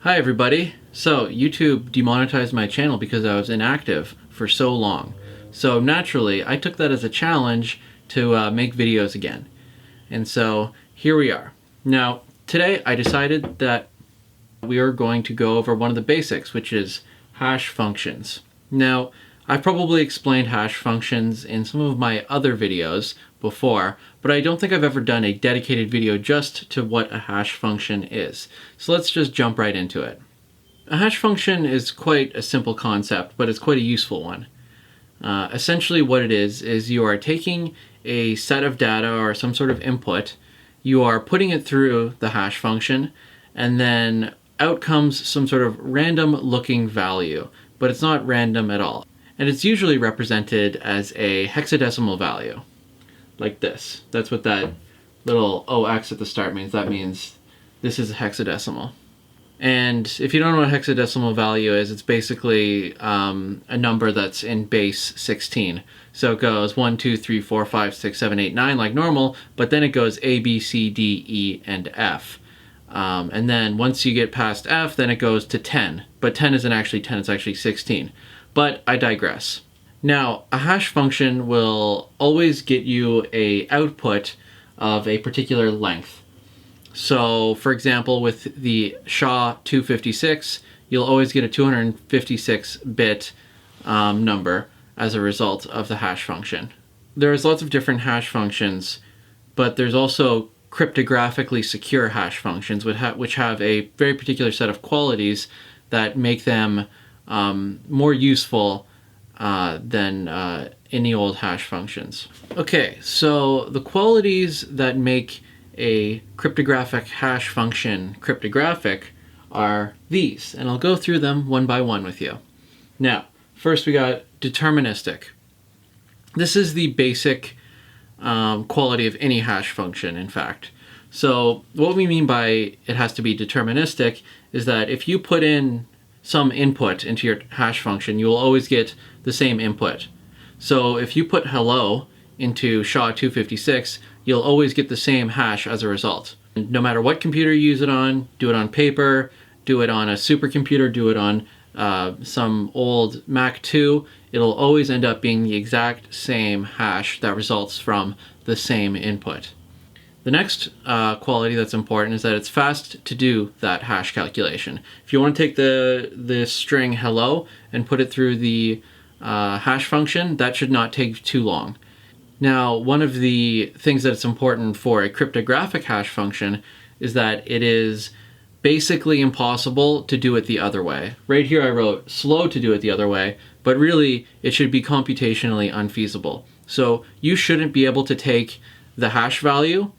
Hi everybody. So YouTube demonetized my channel because I was inactive for so long. So naturally, I took that as a challenge to make videos again. And so here we are. Now, today I decided that we are going to go over one of the basics, which is hash functions. Now, I've probably explained hash functions in some of my other videos before, but I don't think I've ever done a dedicated video just to what a hash function is. So let's just jump right into it. A hash function is quite a simple concept, but it's quite a useful one. Essentially what it is you are taking a set of data or some sort of input, you are putting it through the hash function, and then out comes some sort of random looking value, but it's not random at all. And it's usually represented as a hexadecimal value, like this. That's what that little OX at the start means. That means this is a hexadecimal. And if you don't know what a hexadecimal value is, it's basically a number that's in base 16. So it goes 1, 2, 3, 4, 5, 6, 7, 8, 9 like normal, but then it goes A, B, C, D, E, and F. And then once you get past F, then it goes to 10. But 10 isn't actually 10, it's actually 16. But I digress. Now, a hash function will always get you an output of a particular length. So, for example, with the SHA-256, you'll always get a 256-bit number as a result of the hash function. There's lots of different hash functions, but there's also cryptographically secure hash functions, which have a very particular set of qualities that make them more useful than any old hash functions. Okay, so the qualities that make a cryptographic hash function cryptographic are these, and I'll go through them one by one with you. Now, first we got deterministic. This is the basic quality of any hash function, in fact. So what we mean by it has to be deterministic is that if you put in some input into your hash function, you will always get the same input. So if you put hello into SHA-256, you'll always get the same hash as a result. No matter what computer you use it on, do it on paper, do it on a supercomputer, do it on some old Mac 2, it'll always end up being the exact same hash that results from the same input. The next quality that's important is that it's fast to do that hash calculation. If you want to take the string hello and put it through the hash function, that should not take too long. Now, one of the things that's important for a cryptographic hash function is that it is basically impossible to do it the other way. Right here I wrote slow to do it the other way, but really it should be computationally unfeasible. So you shouldn't be able to take the hash value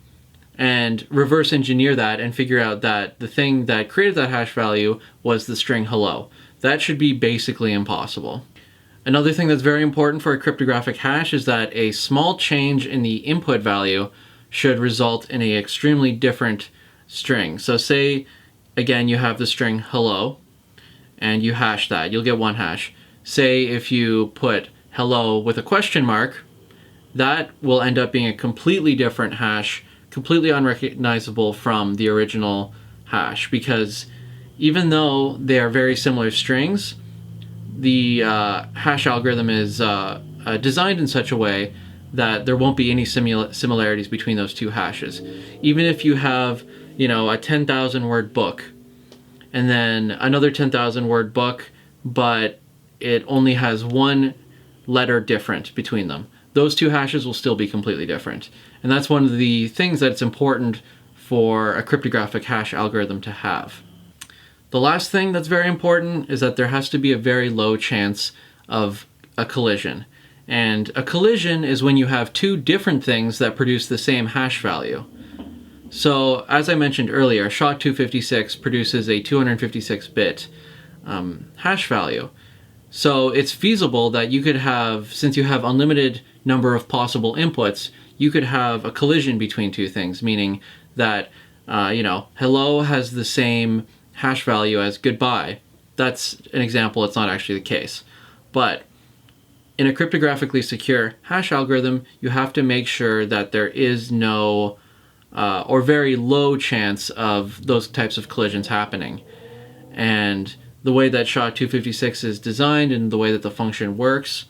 and reverse engineer that and figure out that the thing that created that hash value was the string hello. That should be basically impossible. Another thing that's very important for a cryptographic hash is that a small change in the input value should result in an extremely different string. So say, again, you have the string hello, and you hash that. You'll get one hash. Say if you put hello with a question mark, that will end up being a completely different hash, completely unrecognizable from the original hash, because even though they are very similar strings, the hash algorithm is designed in such a way that there won't be any similarities between those two hashes. Even if you have, a 10,000 word book and then another 10,000 word book, but it only has one letter different between them, those two hashes will still be completely different. And that's one of the things that's important for a cryptographic hash algorithm to have. The last thing that's very important is that there has to be a very low chance of a collision. And a collision is when you have two different things that produce the same hash value. So, as I mentioned earlier, SHA-256 produces a 256-bit hash value. So it's feasible that you could have, since you have unlimited number of possible inputs, you could have a collision between two things, meaning that, hello has the same hash value as goodbye. That's an example, it's not actually the case. But in a cryptographically secure hash algorithm, you have to make sure that there is no or very low chance of those types of collisions happening. And the way that SHA-256 is designed and the way that the function works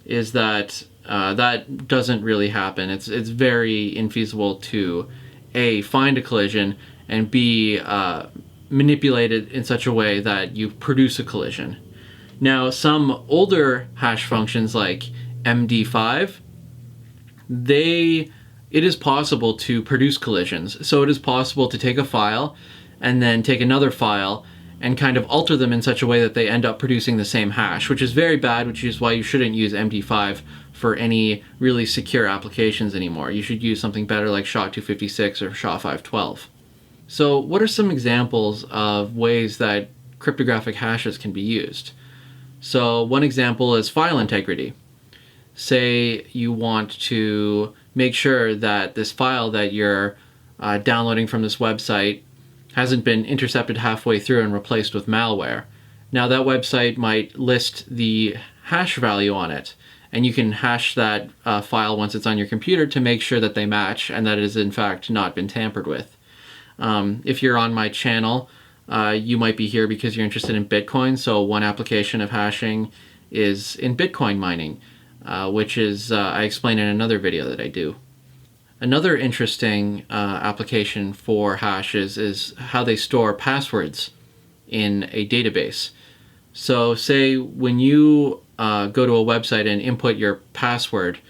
is that that doesn't really happen. It's very infeasible to A, find a collision, and B, manipulate it in such a way that you produce a collision. Now, some older hash functions like MD5, it is possible to produce collisions. So it is possible to take a file and then take another file and kind of alter them in such a way that they end up producing the same hash, which is very bad, which is why you shouldn't use MD5 for any really secure applications anymore. You should use something better like SHA-256 or SHA-512. So what are some examples of ways that cryptographic hashes can be used? So one example is file integrity. Say you want to make sure that this file that you're downloading from this website hasn't been intercepted halfway through and replaced with malware. Now that website might list the hash value on it, and you can hash that file once it's on your computer to make sure that they match and that it has in fact not been tampered with. If you're on my channel, you might be here because you're interested in Bitcoin. So one application of hashing is in Bitcoin mining, which is I explain in another video that I do. Another interesting application for hashes is how they store passwords in a database. So say when you go to a website and input your password,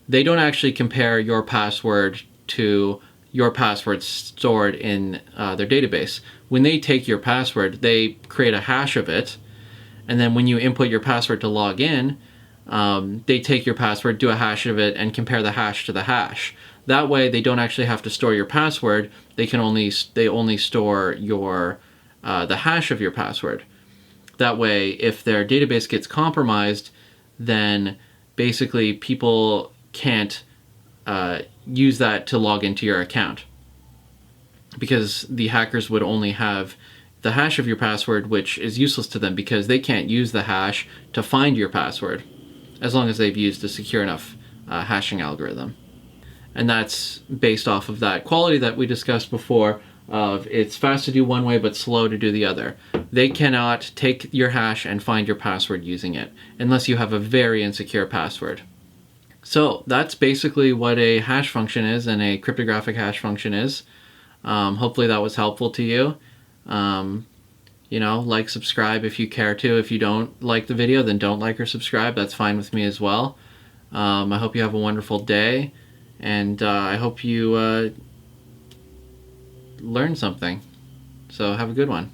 they don't actually compare your password to your password stored in their database. When they take your password, they create a hash of it, and then when you input your password to log in, they take your password, do a hash of it, and compare the hash to the hash. That way, they don't actually have to store your password. They only store your the hash of your password. That way, if their database gets compromised, then basically people can't use that to log into your account, because the hackers would only have the hash of your password, which is useless to them because they can't use the hash to find your password as long as they've used a secure enough hashing algorithm. And that's based off of that quality that we discussed before of it's fast to do one way but slow to do the other. They cannot take your hash and find your password using it unless you have a very insecure password. So that's basically what a hash function is and a cryptographic hash function is. Hopefully that was helpful to you. Like, subscribe if you care to. If you don't like the video, then don't like or subscribe. That's fine with me as well. I hope you have a wonderful day, and I hope you learn something. So have a good one.